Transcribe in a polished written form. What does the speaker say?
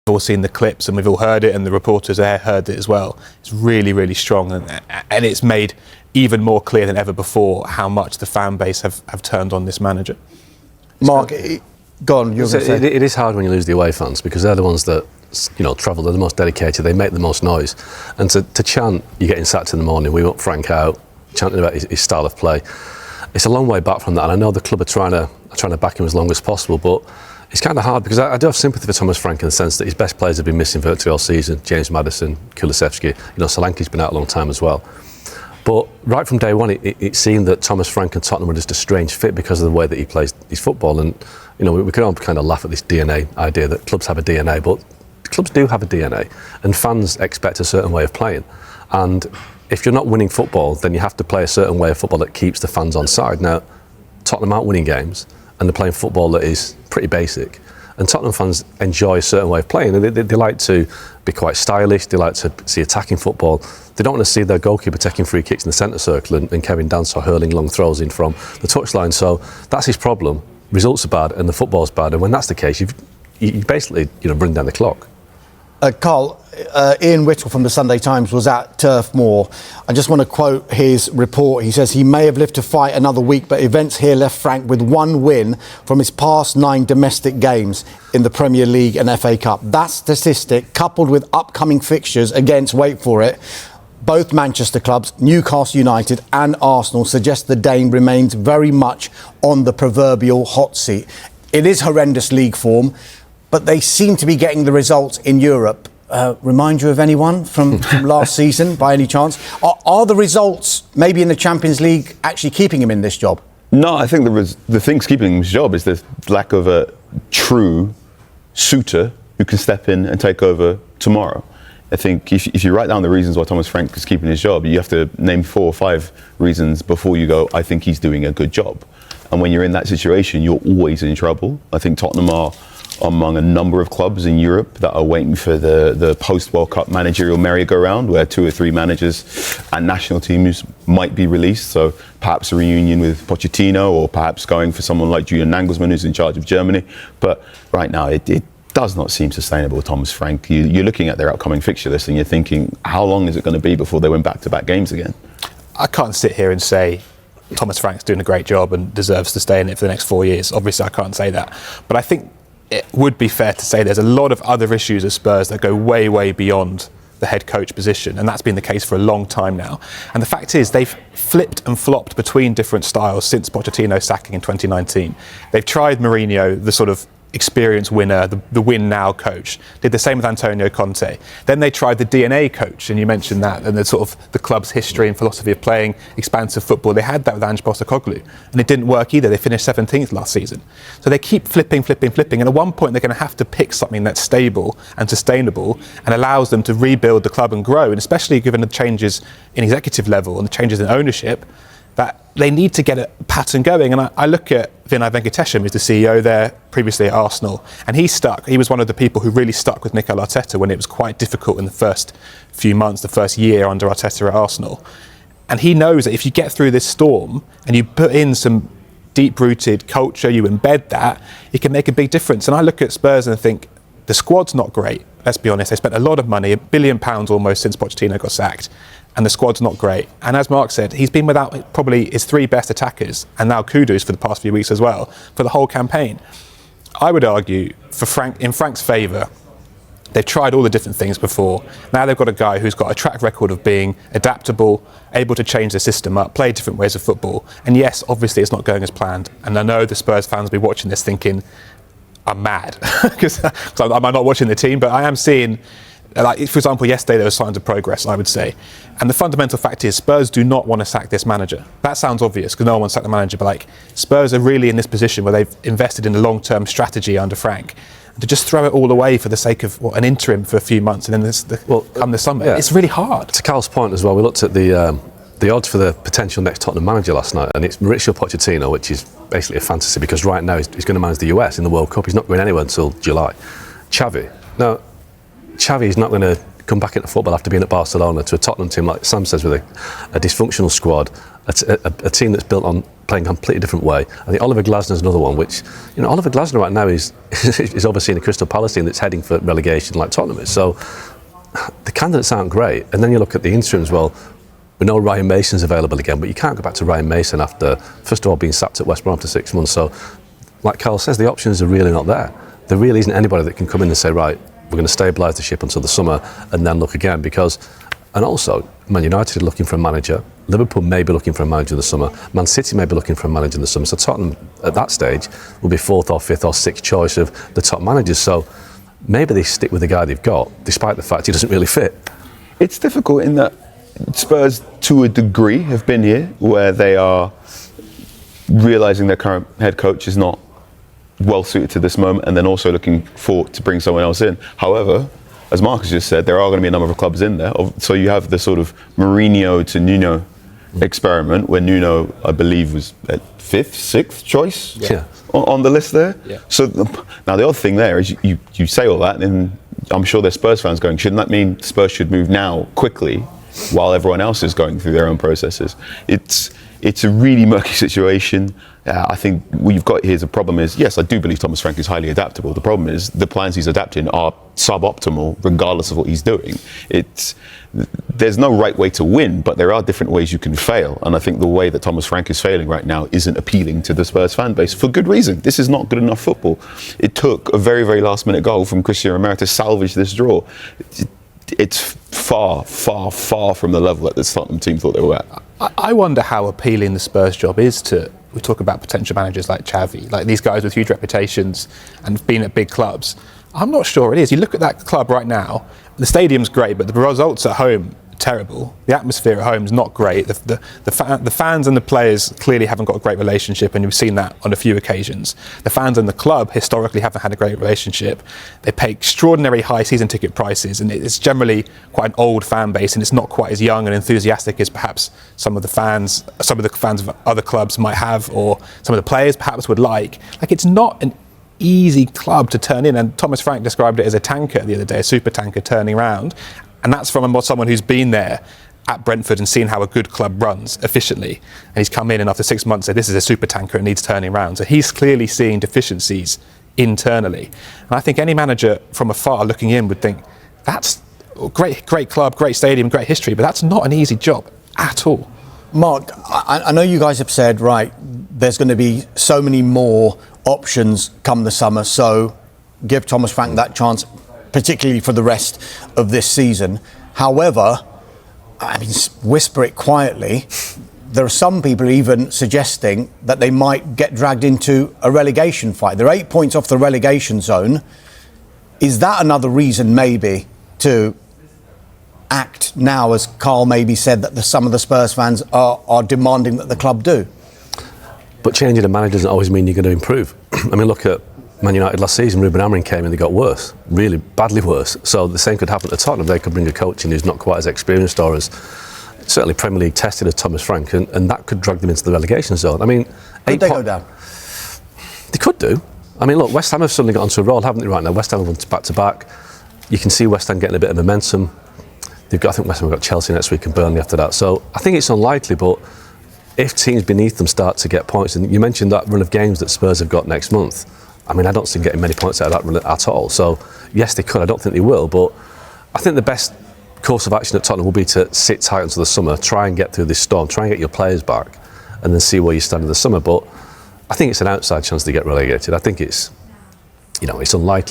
all seen the clips and we've all heard it, and the reporters there heard it as well. It's really, really strong, and it's made even more clear than ever before how much the fan base have turned on this manager. Mark, go on. It is hard when you lose the away fans, because they're the ones that travel. They're the most dedicated. They make the most noise, and to chant "you're getting sacked in the morning," we want Frank out, chanting about his style of play. It's a long way back from that, and I know the club are trying to back him as long as possible, but it's kind of hard, because I do have sympathy for Thomas Frank in the sense that his best players have been missing virtually all season. James Maddison, Kulusevski, Solanke's been out a long time as well. But right from day one, it seemed that Thomas Frank and Tottenham were just a strange fit because of the way that he plays his football. And we can all kind of laugh at this DNA idea that clubs have a DNA, but clubs do have a DNA, and fans expect a certain way of playing. And if you're not winning football, then you have to play a certain way of football that keeps the fans on side. Now, Tottenham aren't winning games, and they're playing football that is pretty basic. And Tottenham fans enjoy a certain way of playing. And they like to be quite stylish. They like to see attacking football. They don't want to see their goalkeeper taking free kicks in the centre circle and Kevin Danso hurling long throws in from the touchline. So that's his problem. Results are bad and the football's bad. And when that's the case, you basically bring down the clock. Carl, Ian Whittle from the Sunday Times was at Turf Moor. I just want to quote his report. He says he may have lived to fight another week, but events here left Frank with one win from his past 9 domestic games in the Premier League and FA Cup. That statistic, coupled with upcoming fixtures against, wait for it, both Manchester clubs, Newcastle United and Arsenal, suggests the Dane remains very much on the proverbial hot seat. It is horrendous league form, but they seem to be getting the results in Europe. Remind you of anyone from last season, by any chance? Are the results, maybe in the Champions League, actually keeping him in this job? No, I think the thing's keeping him in his job is the lack of a true suitor who can step in and take over tomorrow. I think if you write down the reasons why Thomas Frank is keeping his job, you have to name 4 or 5 reasons before you go, I think he's doing a good job. And when you're in that situation, you're always in trouble. I think Tottenham are among a number of clubs in Europe that are waiting for the post-World Cup managerial merry-go-round, where 2 or 3 managers and national teams might be released. So perhaps a reunion with Pochettino, or perhaps going for someone like Julian Nagelsmann, who's in charge of Germany. But right now, it does not seem sustainable with Thomas Frank. You're looking at their upcoming fixture list and you're thinking, how long is it going to be before they win back-to-back games again? I can't sit here and say Thomas Frank's doing a great job and deserves to stay in it for the next 4 years. Obviously, I can't say that. But I think it would be fair to say there's a lot of other issues at Spurs that go way, way beyond the head coach position, and that's been the case for a long time now. And the fact is, they've flipped and flopped between different styles since Pochettino's sacking in 2019. They've tried Mourinho, the sort of experienced winner, the win now coach. Did the same with Antonio Conte. Then they tried the DNA coach, and you mentioned that, and the sort of the club's history and philosophy of playing expansive football. They had that with Ange Postecoglou, and it didn't work either. They finished 17th last season. So they keep flipping, and at one point they're going to have to pick something that's stable and sustainable and allows them to rebuild the club and grow, and especially given the changes in executive level and the changes in ownership, that they need to get a pattern going. And I look at Vinay Venkatesham, who's the CEO there, previously at Arsenal, and he was one of the people who really stuck with Mikel Arteta when it was quite difficult in the first few months, the first year under Arteta at Arsenal. And he knows that if you get through this storm and you put in some deep-rooted culture, you embed that, it can make a big difference. And I look at Spurs and think, the squad's not great, let's be honest. They spent a lot of money, £1 billion almost since Pochettino got sacked, and the squad's not great. And as Mark said, he's been without probably his 3 best attackers, and now Kudus for the past few weeks as well, for the whole campaign. I would argue, in Frank's favour, they've tried all the different things before. Now they've got a guy who's got a track record of being adaptable, able to change the system up, play different ways of football. And yes, obviously it's not going as planned. And I know the Spurs fans will be watching this thinking, I'm mad, because I'm not watching the team, but I am seeing, like, for example, yesterday there were signs of progress, I would say. And the fundamental fact is Spurs do not want to sack this manager. That sounds obvious because no one wants to sack the manager, but Spurs are really in this position where they've invested in a long-term strategy under Frank. And to just throw it all away for the sake of an interim for a few months and then come the summer, it's really hard. To Carl's point as well, we looked at the odds for the potential next Tottenham manager last night, and it's Mauricio Pochettino, which is basically a fantasy because right now he's going to manage the US in the World Cup. He's not going anywhere until July. Xavi. Now, Xavi is not going to come back into football after being at Barcelona to a Tottenham team, like Sam says, with a dysfunctional squad, a team that's built on playing a completely different way. I think Oliver Glasner's another one, which, Oliver Glasner right now is overseeing a Crystal Palace team that's heading for relegation like Tottenham is. So the candidates aren't great. And then you look at the interims, well, we know Ryan Mason's available again, but you can't go back to Ryan Mason after, first of all, being sacked at West Brom after 6 months. So, like Carl says, the options are really not there. There really isn't anybody that can come in and say, right, we're going to stabilise the ship until the summer and then look again. And also, Man United are looking for a manager. Liverpool may be looking for a manager in the summer. Man City may be looking for a manager in the summer. So Tottenham, at that stage, will be 4th or 5th or 6th choice of the top managers. So maybe they stick with the guy they've got, despite the fact he doesn't really fit. It's difficult in that Spurs, to a degree, have been here where they are realising their current head coach is not well suited to this moment, and then also looking to bring someone else in. However, as Marcus just said, there are going to be a number of clubs in there. So you have the sort of Mourinho to Nuno experiment, where Nuno, I believe, was at 5th, 6th choice on the list there. Yeah. So now the other thing there is you say all that, and I'm sure there's Spurs fans going, shouldn't that mean Spurs should move now quickly while everyone else is going through their own processes? It's a really murky situation. I think what you've got here is a problem is, yes, I do believe Thomas Frank is highly adaptable. The problem is the plans he's adapting are suboptimal regardless of what he's doing. There's no right way to win, but there are different ways you can fail. And I think the way that Thomas Frank is failing right now isn't appealing to the Spurs fan base for good reason. This is not good enough football. It took a very, very last minute goal from Christian Romero to salvage this draw. It's far, far, far from the level that the Tottenham team thought they were at. I wonder how appealing the Spurs job is to, we talk about potential managers like Xavi, like these guys with huge reputations and being at big clubs. I'm not sure it is. You look at that club right now, the stadium's great, but the results at home terrible. The atmosphere at home is not great. The fans and the players clearly haven't got a great relationship, and you've seen that on a few occasions. The fans and the club historically haven't had a great relationship. They pay extraordinary high season ticket prices, and it's generally quite an old fan base, and it's not quite as young and enthusiastic as perhaps some of the fans of other clubs might have, or some of the players perhaps would like. Like, it's not an easy club to turn in, and Thomas Frank described it as a tanker the other day, a super tanker turning around. And that's from someone who's been there at Brentford and seen how a good club runs efficiently. And he's come in and after 6 months said, this is a super tanker, it needs turning around. So he's clearly seeing deficiencies internally. And I think any manager from afar looking in would think, that's a great club, great stadium, great history, but that's not an easy job at all. Mark, I know you guys have said, right, there's going to be so many more options come the summer, so give Thomas Frank that chance, particularly for the rest of this season. However, I mean, whisper it quietly, there are some people even suggesting that they might get dragged into a relegation fight. They're 8 points off the relegation zone. Is that another reason maybe to act now, as Carl maybe said, that some of the Spurs fans are demanding that the club do? But changing a manager doesn't always mean you're going to improve. I mean, look at Man United last season. Ruben Amorim came in, they got worse, really badly worse. So the same could happen to Tottenham. They could bring a coach in who's not quite as experienced or as certainly Premier League tested as Thomas Frank, and that could drag them into the relegation zone. I mean, could they go down? They could do. I mean, look, West Ham have suddenly got onto a roll, haven't they, right now? West Ham have won back to back. You can see West Ham getting a bit of momentum. I think West Ham have got Chelsea next week and Burnley after that. So I think it's unlikely, but if teams beneath them start to get points, and you mentioned that run of games that Spurs have got next month, I mean, I don't see them getting many points out of that run at all. So yes, they could. I don't think they will, but I think the best course of action at Tottenham will be to sit tight until the summer, try and get through this storm, try and get your players back, and then see where you stand in the summer. But I think it's an outside chance to get relegated. I think it's unlikely.